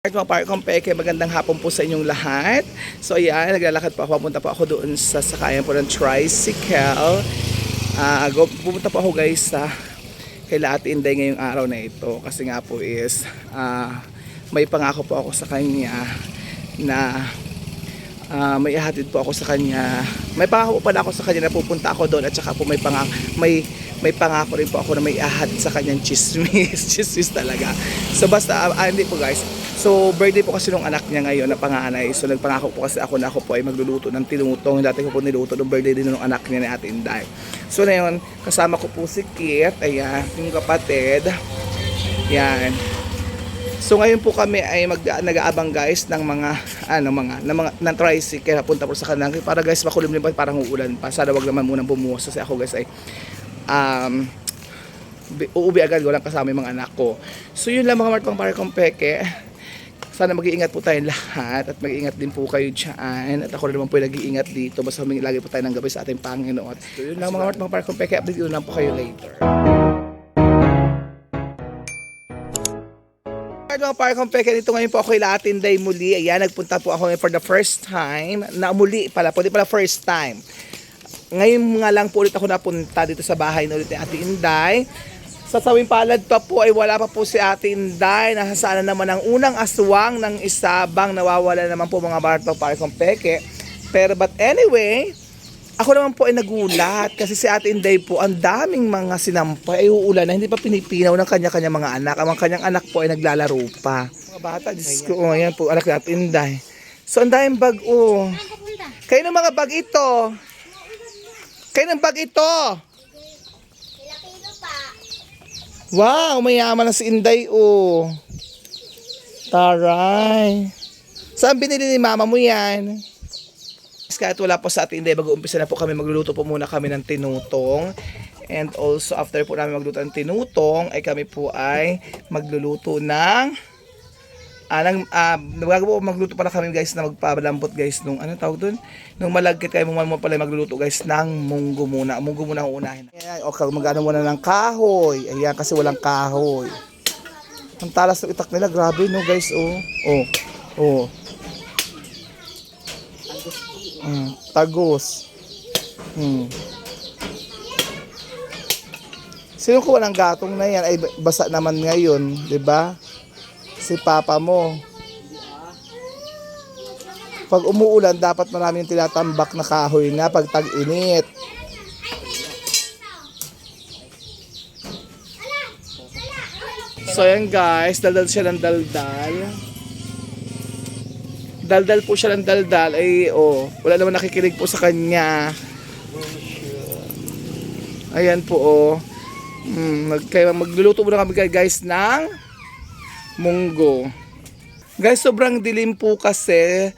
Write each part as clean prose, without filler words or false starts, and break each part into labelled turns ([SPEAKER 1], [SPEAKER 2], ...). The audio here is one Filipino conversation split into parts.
[SPEAKER 1] Mga Parkong Peke, magandang hapon po sa inyong lahat. So ayan, naglalakad po ako, pupunta po ako doon sa sakayan po ng tricycle. Pupunta po ako guys sa kay Ate Inday ngayong araw na ito. Kasi nga po is, may pangako po ako sa kanya na may ihatid po ako sa kanya. May pangako po pala ako sa kanya na pupunta ako doon at saka po may pangako rin po ako na may ihatid sa kanyang chismis. Chismis talaga. So basta, hindi po guys. So, birthday po kasi nung anak niya ngayon na panganay. So, nagpangako po kasi ako na ako po ay magluluto ng tinutong. Dati ko po niluto nung birthday din nung anak niya ni Ate Inday. So, na yun, kasama ko po si Kit. Ayan, yung kapatid. Yan. So, ngayon po kami ay nag-aabang guys ng ng tricycle. Punta po sa kanang para guys makulimlim pa, parang uulan pa. Sana wag naman munang bumuhos kasi ako guys ay uuwi agad, walang kasama yung mga anak ko. So, yun lang mga Parkong Peke. Sana mag-iingat po tayong lahat at mag-iingat din po kayo dyan. At ako naman po yung nag-iingat dito. Basta humingi lagi po tayo ng gabi sa ating Panginoon. So yun lang mga Parkong Peke. Update yun lang po kayo later. Mga Parkong Peke, dito ngayon po ako kay Ate Inday muli. Ayan, nagpunta po ako for the first time. Muli pala, pwede pala first time. Ngayon nga lang po ulit ako napunta dito sa bahay na ulit ni Ate Inday. Sa sawing palad pa po ay wala pa po si Ate Inday. Nasasana naman ang unang aswang ng isabang. Nawawala naman po mga Parkong Peke. Pero but anyway, ako naman po ay nagulat. Kasi si Ate Inday po, ang daming mga sinampay ay uulan na hindi pa pinipinaw ng kanya-kanya mga anak. Ang kanyang anak po ay naglalaro pa. Mga bata, Diyos ko, ayan po, anak ni Ate Inday. So ang daming bag, oh. Kayo ng mga bag ito. Kayo ng bag ito. Wow, mayaman na si Inday, oh. Taray. Saan binili ni mama mo yan? Kahit wala po sa Ate Inday, mag-uumpisa na po kami, magluluto po muna kami ng tinutong. And also, after po namin magluto ng tinutong, ay kami po ay magluluto ng magluto pala kami guys na magpalambot guys nung ano tawag doon, nung malagkit kayo mo pala magluluto guys ng munggo muna ang unahin. Ayan, okay, magano muna ng kahoy. Ayan, kasi walang kahoy. Ang talas ng itak nila, grabe no guys, oh. Tagos. Sino ko walang gatong na yan ay basa naman ngayon, 'di ba? Si papa mo. Pag umuulan, dapat maraming tinatambak na kahoy na pag tag-init. So yan guys, daldal siya ng daldal. Daldal po siya ng daldal. Ay, wala naman nakikinig po sa kanya. Ayan po, magluluto muna kami guys ng munggo. Guys, sobrang dilim po kasi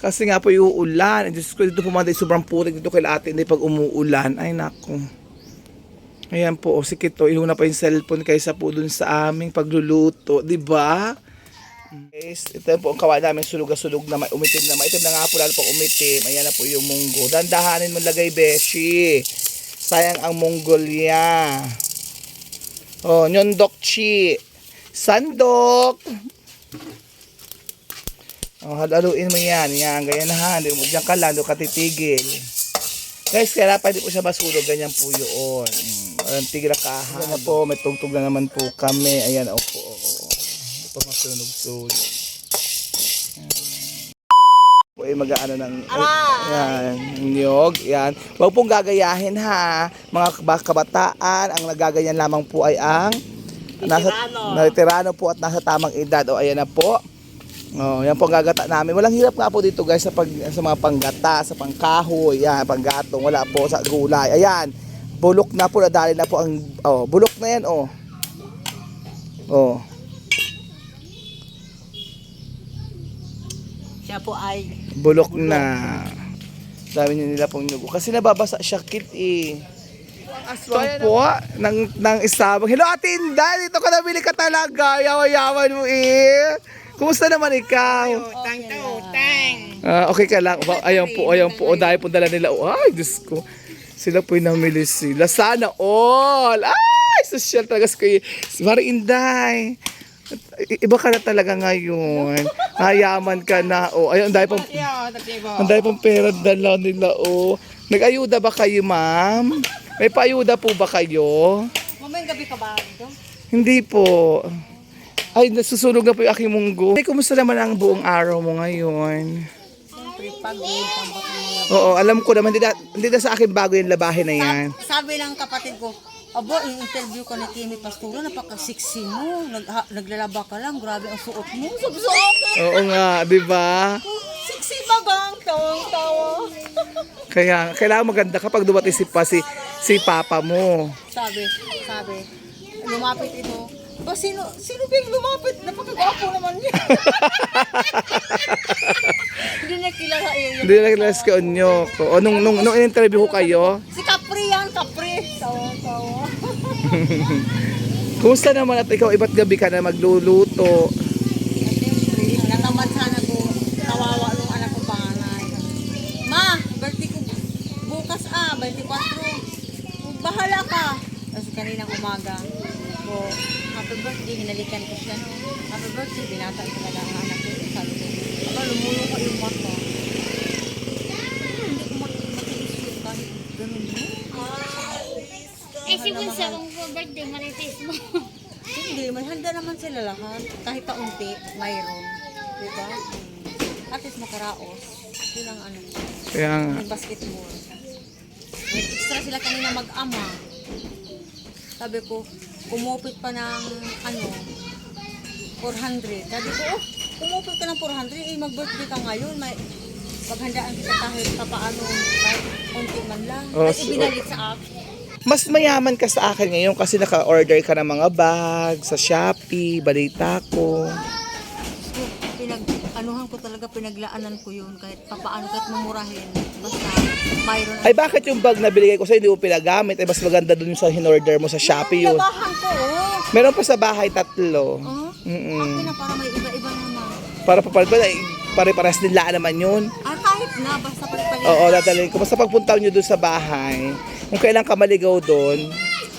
[SPEAKER 1] nga po yung ulan. Diyos ko, dito pumanday sobrang putik dito kay Ate Inday pag umuulan. Ay nako. Ayan po, si Kito, iluna pa yung cellphone kaysa po dun sa aming pagluluto, di ba? Guys, ito po ang kawa namin sulog-sulog na umitim na. Maitim na nga po lalo pag umitim. Ayan na po yung munggo. Dandahanin mo lagay, beshi. Sayang ang munggolya. Nyondok chi. Sandok. Halaluin mo yan. Yan, ganyan na ha. Diyan ka lang, doon ka titigil. Guys, kaya pwede po siya masulog. Ganyan po yun. Tigil ka ha. Ayan na po, may tugtog na naman po kami. Ayan, opo. Ito masunog-sulog. Po ay mag-aano ng niyog. Yan. Huwag pong gagayahin ha. Mga kabataan, ang nagaganyan lamang po ay ang veterano po at nasa tamang edad. Ayan na po. Yan po ang gagata namin. Walang hirap nga po dito guys sa mga panggata, sa pangkahoy, yan, panggatong. Wala po sa gulay. Ayan. Bulok na po, nadali na po ang bulok na yan,
[SPEAKER 2] Siya po ay
[SPEAKER 1] bulok na. Sabi nila pong nyugo. Kasi nababasa siya, Kit, eh. Aswang po ng isabang. Hello Ate Inday, dito ka nabili ka talaga. Yawa-yawan mo eh. Kumusta naman ikaw? Okay ka lang. Ayan po. Dahil po dala nila. Ay, Diyos ko. Sila po'y namili sila. Sana all. Ay, social talaga si Mari Inday. Iba ka na talaga ngayon. Hayaman ka na. Oh, ayun, ang dahil pang pera dala nila. Oh. Nag-ayuda ba kayo, ma'am? May paayuda po ba kayo?
[SPEAKER 2] Mamayang gabi ka ba dito?
[SPEAKER 1] Hindi po. Ay, nasusunog na po yung aking munggo. Ay, kumusta naman ang buong araw mo ngayon?
[SPEAKER 2] Siyempre, pagod, tambak ng mga
[SPEAKER 1] Oo, alam ko naman, hindi na sa akin bago yung labahin na yan.
[SPEAKER 2] Sabi ng kapatid ko, abo, i-interview ka na Kimi Pasturo, napaka-sexy mo, naglalaba ka lang, grabe ang suot mo. Sabi sa akin,
[SPEAKER 1] Oo nga, di ba?
[SPEAKER 2] sexy ba bang? Tawang-tawa.
[SPEAKER 1] Kaya, kailangan maganda kapag dumating si papa mo.
[SPEAKER 2] Sabi, lumapit ito. Ba, sino ba yung lumapit? Napakagwapo naman niya. Hindi na kilala yun.
[SPEAKER 1] Hindi na kilala si Onyok. O, nung in-interview ko kayo,
[SPEAKER 2] Si Capri yan, Capri. Tawa-tawa.
[SPEAKER 1] kumusta naman at ikaw, iba't gabi ka na magluluto?
[SPEAKER 2] Natamad sana ko. Kawawa nung anak ko panganay. Ma, birthday ko bukas 24. Bahala ka. Tapos kaninang umaga. So, happy birthday, hinalikan ko siya. No? Happy birthday, binata ko talaga ang anak ko. Sabi ko, aba, lumulong ka yung mata. Hindi ko matiis yun kahit ganun mo.
[SPEAKER 3] Eh, si Bunso, kung birthday, marites mo.
[SPEAKER 2] Hindi, may handa naman sila lahat. Kahit kaunti, mayroon. Diba? At least makaraos. Yun ang ano.
[SPEAKER 1] Kaya nga.
[SPEAKER 2] Yung basketball. May extra sila kanina mag-ama. Sabi ko, kumupit pa ng 400. Sabi ko, kumupit ka ng 400, mag-birthday ka ngayon. May paghandaan kita kahit papaano, kahit konti man lang.
[SPEAKER 1] Oh,
[SPEAKER 2] At ibinalik sa akin.
[SPEAKER 1] Mas mayaman ka sa akin ngayon kasi naka-order ka ng mga bag sa Shopee, balita ko.
[SPEAKER 2] So, anuhan ko talaga, pinaglaanan ko yun. Kahit papaano, kahit mamurahin. Basta, mayroon.
[SPEAKER 1] Ay, bakit yung bag na binigay ko sa'yo hindi mo pinagamit? Ay, mas maganda dun yung sa in-order mo sa Shopee yun.
[SPEAKER 2] Labahan ko, oh.
[SPEAKER 1] Meron pa sa bahay 3.
[SPEAKER 2] Oh?
[SPEAKER 1] Mm-mm.
[SPEAKER 2] Akin na, para may iba-iba naman.
[SPEAKER 1] Para papalit ba? Pare-paras din laan naman yun.
[SPEAKER 2] Kahit na, basta pagpalit.
[SPEAKER 1] Oo, dadalhin ko. Basta pagpunta nyo doon sa bahay, kung kailan ka maligaw doon,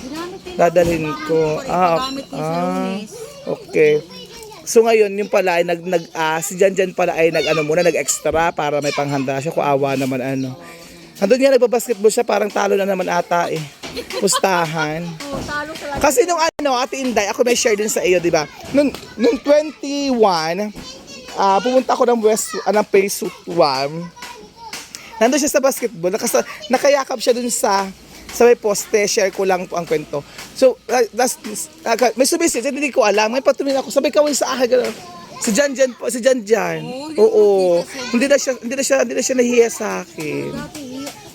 [SPEAKER 2] Ginamit din
[SPEAKER 1] dadalhin
[SPEAKER 2] ako,
[SPEAKER 1] ko.
[SPEAKER 2] Ipagamit ko sa Lunes.
[SPEAKER 1] Okay. So ngayon, yung pala ay si Janjan pala ay nag-extra para may panghanda siya. Kuawa naman Andun nga nagbabasketball siya, parang talo na naman ata eh. Pustahan.
[SPEAKER 2] Oh, talo talaga.
[SPEAKER 1] Kasi nung Ate Inday, ako may share din sa iyo, di ba? Nung 21, pumunta ako ng Phase 1. Nandun siya sa basketball, nakayakap siya dun sa may poste, share ko lang po ang kwento. So, may sumisit, hindi ko alam. May patuloy ako, sabay kawin sa akin. Si Janjan po, si Janjan. Oo. Hindi na siya nahiya sa akin.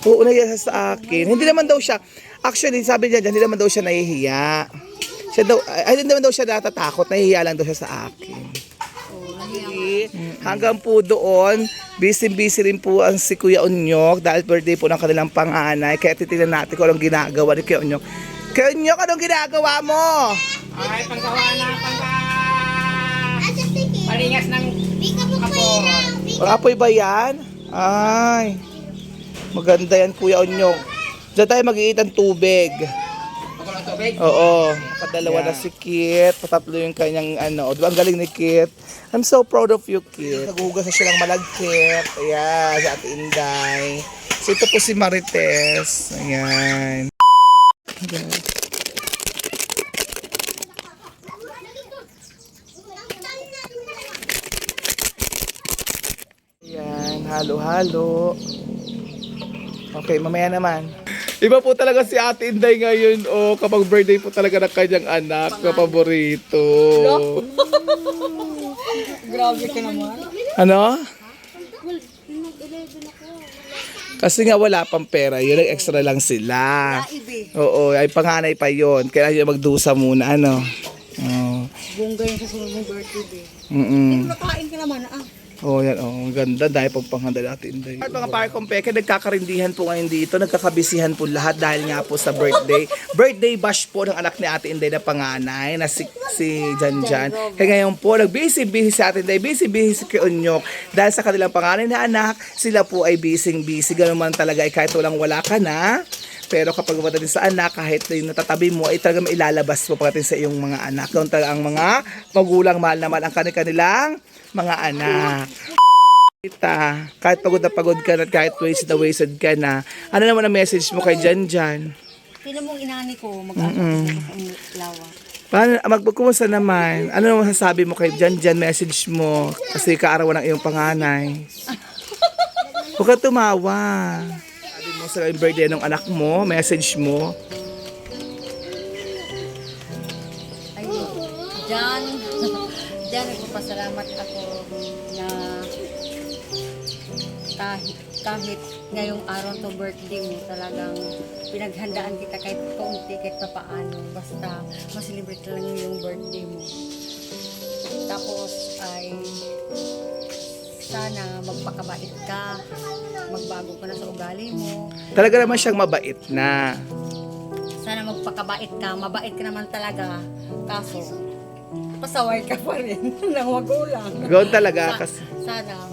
[SPEAKER 1] Oo, nahiya sa akin. Hindi naman daw siya, actually, sabi niya, hindi naman daw siya nahihiya. Hindi naman daw siya natatakot, nahihiya lang daw siya sa akin. Hanggang po doon, busy rin po ang si Kuya Onyok dahil birthday po ng kanilang panganay. Kaya titignan natin kung anong ginagawa ni Kuya Onyok. Kuya Onyok, anong ginagawa mo?
[SPEAKER 4] Ay, panggawa na, palingas ng apoy.
[SPEAKER 1] Pang-apoy ba yan? Ay, maganda yan Kuya Onyok. Diyan tayo mag-iit ng tubig.
[SPEAKER 4] Ako ng tubig.
[SPEAKER 1] Oo, nakadalawa na si Kit, patatlo yung kanyang diba ang galing ni Kit. I'm so proud of you, Kit. Naghuhugas na siya ng malagkit. Ayan, si Ate Inday. So ito po si Marites. Ayan. Ayan, halo-halo. Okay, mamaya naman. Iba po talaga si Ate Inday ngayon, kapag birthday po talaga ng kanyang anak na paborito.
[SPEAKER 2] Grabe ka naman.
[SPEAKER 1] Ano? Kasi nga wala pang pera, yun ang extra lang sila.
[SPEAKER 2] Ibe.
[SPEAKER 1] Oo, ay panganay pa yon. Kailangan nyo magdusa muna, Oo.
[SPEAKER 2] Bunga yung sa sunod mong birthday. Nakain ka naman,
[SPEAKER 1] Oh, yan. Oh, ang ganda dahil pang panghanda natin. At mga parkong peke, nagkakarindihan po ngayon dito. Nagkakabisihan po lahat dahil nga po sa birthday. Birthday bash po ng anak ni Ate Inday na panganay na si Janjan. Kaya ngayon po, nag-busy si Ate Inday, busy si Onyok. Dahil sa kanilang panganay na anak, sila po ay busy. Ganun man talaga, kahit wala ka na, Pero kapag pagdating sa anak, kahit yung natatabi mo, ay talaga mailalabas mo pagdating sa iyong mga anak. Doon talaga ang mga magulang mahal naman ang kanilang mga anak. Kahit pagod na pagod ka na, kahit wasted ka na, ano naman ang message mo kay Janjan?
[SPEAKER 2] Sino mong inani ko, mag-aano ang lawa.
[SPEAKER 1] Paano, magkumusta naman? Ano naman masasabi mo kay Janjan, message mo? Kasi kaarawan ng iyong panganay. Huwag ka tumawa. Sabi mo sa birthday ng anak mo, message mo.
[SPEAKER 2] Ay, Jan, Jan, nagpapasalamat ako na kahit ngayong araw to birthday mo, talagang pinaghandaan kita kahit kaunti, kahit papaano, basta masilibrate lang yung birthday mo. Tapos ay sana magpakabait ka, magbago ka na sa ugali mo.
[SPEAKER 1] Talaga naman siyang mabait na.
[SPEAKER 2] Sana magpakabait ka, mabait ka naman talaga, kaso pasaway ka pa rin ng magulang.
[SPEAKER 1] Gawin talaga. Kasi,
[SPEAKER 2] Sana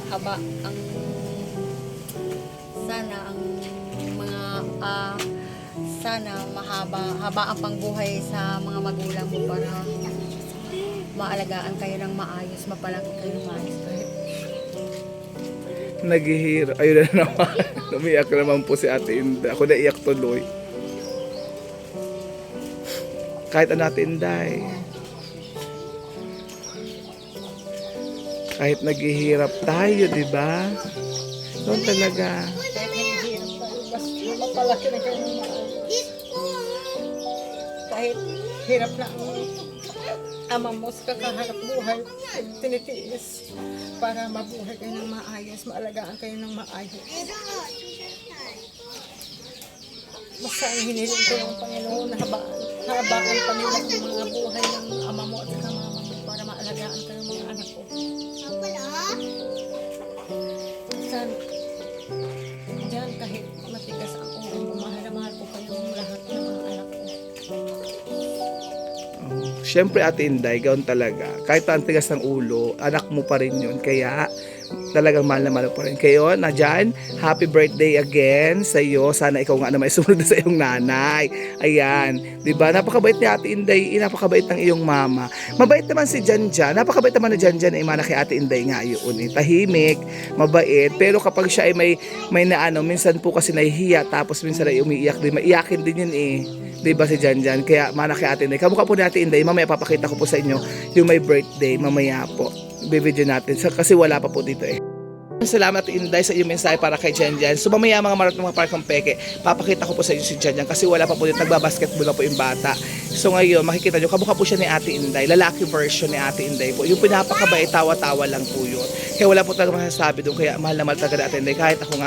[SPEAKER 2] haba ang sana ang mga sana haba ang pangbuhay sa mga magulang mo para maalagaan kayo ng maayos, mapalaki kayo ng maayos.
[SPEAKER 1] naghihiro. Ayun na naman. Umiyak naman po si Ate Inday. Ako naiyak tuloy. Kahit ano Ate Inday. Kahit naghihirap tayo, di ba? Doon talaga.
[SPEAKER 2] Kahit naghihirap tayo, basta mapalaki na kayo ng maayos. Kahit hirap na ang ama mo sa kakaharap buhay, tinitiis para mabuhay kayo ng maayos, maalagaan kayo ng maayos. Basta ang hiniling ko ng Panginoon na habaan pa nila ang mga buhay ng ama mo at saka mama mo para maalagaan kayo ng mga anak ko. San, dyan kahit matigas ang ulo mo, mahal na mahal ko kayo ng lahat ng mga anak ko.
[SPEAKER 1] Siyempre Ate Inday, gawin talaga. Kahit ang tigas ng ulo, anak mo pa rin yun. Kaya talagang mahal na mahal pa rin. Kayo, na dyan, happy birthday again sa iyo. Sana ikaw nga na may sumunod na sa iyong nanay. Ayan. Diba? Napakabait ni Ate Inday. Napakabait ng iyong mama. Mabait naman si Janjan. Napakabait naman ni Janjan na imana kay Ate Inday nga yun. Tahimik, mabait. Pero kapag siya ay may naano, minsan po kasi nahihiya. Tapos minsan ay umiiyak din. Maiyakin din yun eh. Diba si Janjan? Kaya mana kay Ate Inday. Kamukha po ni Ate Inday. Mamaya papakita ko po sa inyo yung may birthday. Mamaya po. Bibidyo natin. Kasi wala pa po dito eh. Salamat Inday sa iyong mensahe para kay Janjan. So mamaya mga marot mga parkong peke, papakita ko po sa inyo si Janjan kasi wala pa po dito, nagbabasketball na po yung bata. So ngayon makikita nyo, kamukha po siya ni Ate Inday, lalaki version ni Ate Inday po. Yung pinapakabait, tawa-tawa lang po yun. Kaya wala po talaga masasabi doon, kaya mahal na mahal talaga ni Ate Inday. Kahit ako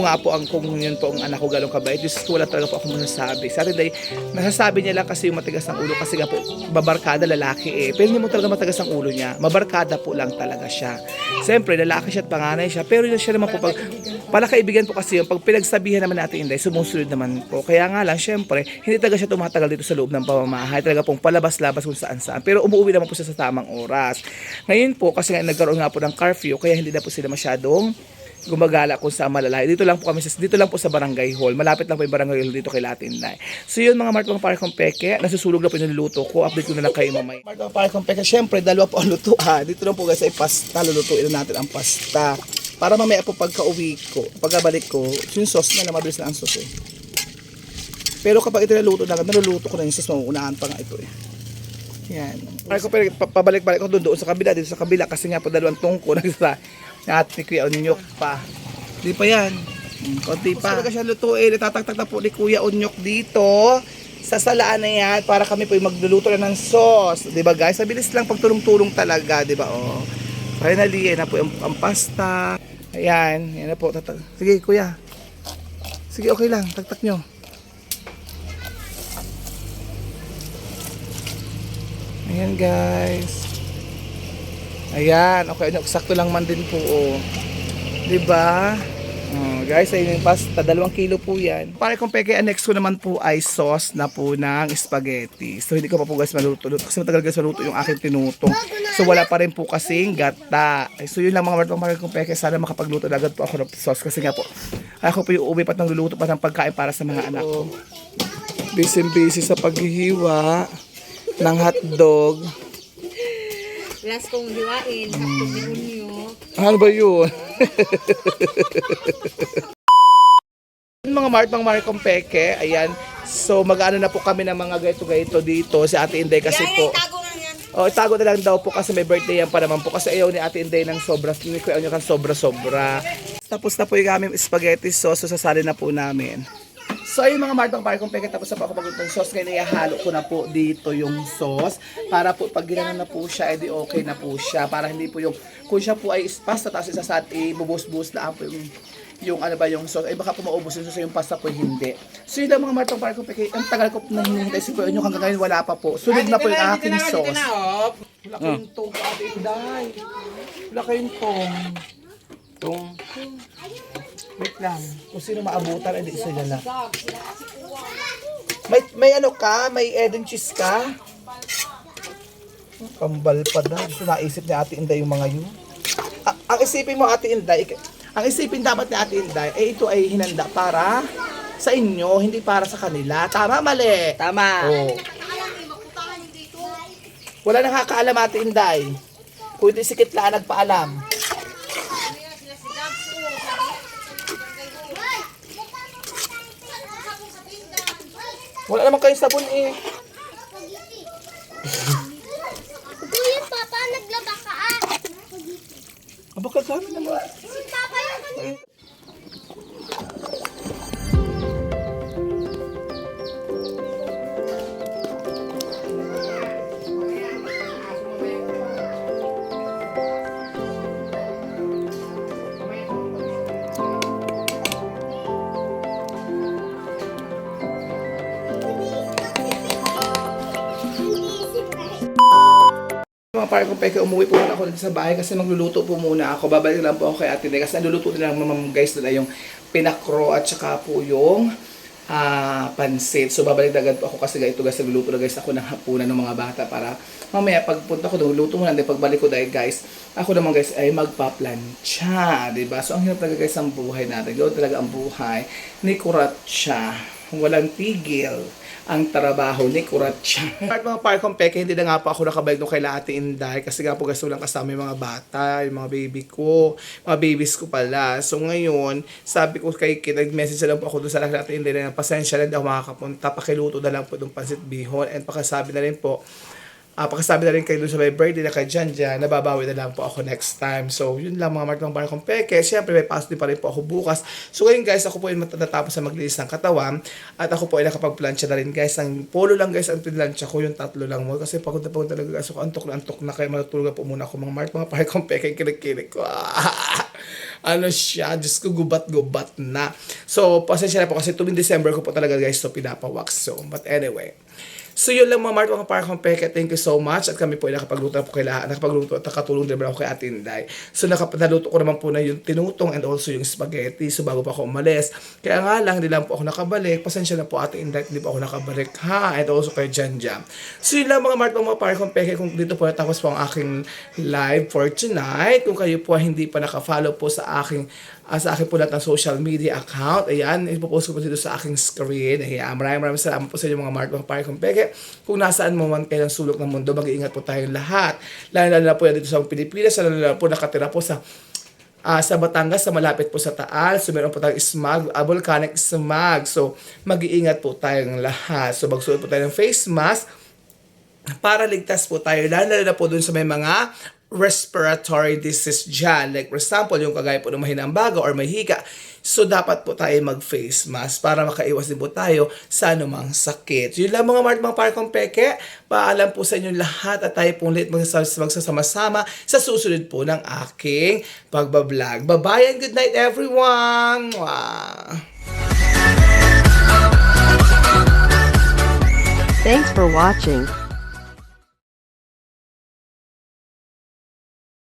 [SPEAKER 1] nga po ang kung yun po ang anak ko galong kabait, just wala talaga po ako masasabi. Sa Ate Inday, nasasabi niya lang kasi yung matigas ng ulo kasi nga po babarkada lalaki eh. Pero hindi mo talaga matigas ang ulo niya, mabarkada po lang talaga siya. Siyempre lalaki siya at panganay siya, pero yun siya naman po pala kaibigan po kasi yung pag pinagsabihan naman natin Inday, sumusunod naman po. Kaya nga lang syempre, hindi talaga siya tumatagal dito sa loob ng pamamahay, talaga pong palabas-labas kung saan-saan. Pero umuwi naman po siya sa tamang oras. Ngayon po kasi nga nagkaroon nga po ng curfew, kaya hindi na po sila masyadong gumagala kung saan malalayo. Dito lang po sa Barangay Hall. Malapit lang po yung Barangay Hall dito kay Latin Day. So yun mga Mart mga Parkong Peke, nasusulog na po yung niluluto ko. Update ko na lang kayo mamaya. Mart mga Parkong Peke, syempre dalawa po ang lutuan. Dito lang po guys ay pasta, lulutuin na natin ang pasta. Para mamaya po pagka-uwi ko, pagkabalik ko, yung sauce na mabilis na ang sauce eh. Pero kapag ito naluluto na, naluluto ko na yung sauce, mauunahan pa nga ito eh. Yan. Pabalik-balik ko doon sa kabila, dito sa kabila kasi nga po dalawang tungko nagsa at ni Kuya Onyok pa. Di pa yan. Konti pa. Talaga siya lutuin. Itataktak na po ni Kuya Onyok dito. Sa salaan na yan. Para kami po yung magluluto na ng sauce. Di ba guys? Mabilis lang pagtulong-tulong talaga. Di ba? Oh. Finally, yan na po ang pasta. Ayan. Yan na po. Sige Kuya. Sige okay lang. Taktak nyo. Ayan guys. Ayan, okay, sakto lang man din po oh. 'Di ba? Guys, ayun yung pasta. 2 kilo po yan. Pare kong peke, ang next ko naman po ay sauce na po ng spaghetti. So, hindi ko pa po guys maluto. Kasi matagal guys maluto yung aking tinutong. So, wala pa rin po kasing gata. So, yun lang mga pare kong peke. Sana makapagluto na agad po ako ng sauce. Kasi nga po, ako po yung uwi pat ng luluto pa ng pagkain para sa mga anak ko. Busy sa paghihiwa ng hotdog.
[SPEAKER 2] Last kong hiwain, hapon ni Unyo.
[SPEAKER 1] Ano ba yun? Mga Markong Peke, ayan. So mag-ano na po kami ng mga gaito-gaito dito si Ate Inday kasi po.
[SPEAKER 2] Tago na yan.
[SPEAKER 1] Oh, itago na lang daw po kasi may birthday yan pa naman po kasi ayaw ni Ate Inday ng sobra, ni Kuya Onyo kan sobra-sobra. Tapos na po yung aming spaghetti sauce, so sasali na po namin. So ayun mga Markong Peke, tapos na po ako magluto ng sauce. Kaya niyahalo ko na po dito yung sauce para po pag ginanon na po siya, edi okay na po siya. Para hindi po yung, kung siya po ay pasta, tapos isa sa atin, bubus-bus lang po yung ano ba yung sauce, ay baka po maubos yung sauce, yung pasta po hindi. So yun lang mga Markong Peke, ang tagal ko na hinihintay si Kuya Onyo hanggang ngayon wala pa po. Sunod na po yung aking sauce.
[SPEAKER 4] Wala kayong tong Ate Inday. Wala kayong tong.
[SPEAKER 1] Wait lang. Kung sino maabutan, edi isa na lang. May ano ka? May Eden cheese ka? Kambal pa daw. Gusto naisip ni Ate Inday yung mga yun. Ang isipin mo Ate Inday, ang isipin dapat ni Ate Inday, ito ay hinanda para sa inyo, hindi para sa kanila. Tama, mali?
[SPEAKER 2] Tama.
[SPEAKER 1] Oo. Wala nakakaalam Ate Inday. Kung hindi si Kitla nagpaalam. Wala naman kayong sabon eh.
[SPEAKER 3] Kuya, Papa, naglaba ka ah.
[SPEAKER 1] Baka kami naman.
[SPEAKER 3] Si Papa yung
[SPEAKER 1] Mga pare kong Peke, umuwi po muna ako dito sa bahay kasi magluluto po muna ako. Babalik lang po ako kay Ate Inday kasi naluluto nila ng guys nila yung pinakro at saka po yung pansit. So babalik na agad po ako kasi ito guys, nagluluto na guys ako ng hapunan ng mga bata para mamaya pagpunta ko doon, luto muna. Then pagbalik ko dahil guys, ako naman guys ay magpa-plancha, diba? So ang hirap talaga guys ang buhay natin. Gawin talaga ang buhay ni Kuratcha. Walang tigil ang trabaho ni Kuratcha. Kahit mga pare kong Peke, hindi na nga po ako nakabalik nung kay Ate Inday kasi nga po guys walang kasama yung mga bata, yung mga baby ko, mga babies ko pala. So ngayon, sabi ko kay Kid, nag-message lang po ako doon sa Ate Inday na pasensya na hindi ako makakapunta, pakiluto na lang po itong pansit bihon and pakisabi na rin po, pakisabi na rin kayo doon sa my birthday na kay Janjan, nababawi na lang po ako next time. So, yun lang mga Markong Pare kong Peke. Siyempre, may pasok din pa rin po ako bukas. So, ngayon guys, ako po ay matatapos sa maglinis ng katawan. At ako po ay nakapag-plancha na rin guys. Ang polo lang guys, ang pinlancha ko, yung 3 lang mo. Kasi pagod na talaga guys. So, antok na kaya matutulog po muna ako mga Pare kong Peke. Kinig ko. Ano siya, Diyos ko, gubat-gubat na. So, pasensya na po kasi tuwing December ko po talaga guys to pinapawax. So, but anyway. So yun lang mga mga Pare kong Peke, thank you so much. At kami po ay nakapagluto po nakapagluto at nakatulong din ako kay Ate Inday. So naluto ko naman po na yung tinutong and also yung spaghetti. So bago pa ako umalis. Kaya nga lang, hindi lang po ako nakabalik. Pasensya na po Ate Inday, hindi po ako nakabalik ha. And also kay Janjam. So yun lang mga Pare kong Peke, kung dito po natapos po ang aking live for tonight. Kung kayo po hindi pa nakafollow po sa akin po lahat ng social media account. Ayan, ipopost ko po dito sa aking screen. Ayan, maraming salamat po sa inyo mga Pare kong Peke. Kung nasaan mo man kayo ng sulok ng mundo, mag-iingat po tayong lahat. Lalo na po yan dito sa Pilipinas, lalo na po nakatira po sa Batangas, sa malapit po sa Taal. So, meron po tayong smog, volcanic smog. So, mag-iingat po tayong lahat. So, magsuot po tayo ng face mask para ligtas po tayo. Lalo na po dun sa may mga respiratory disease dyan. Like for example, yung kagaya po ng mahinang baga or may hika. So, dapat po tayo mag-face mask para makaiwas din po tayo sa anumang sakit. Yun lang mga Pare kong Peke. Paalam po sa inyo lahat at tayo pong ulit magsasama-sama sa susunod po ng aking pagbablog. Bye-bye and good night everyone! Wow.
[SPEAKER 5] Thanks for watching.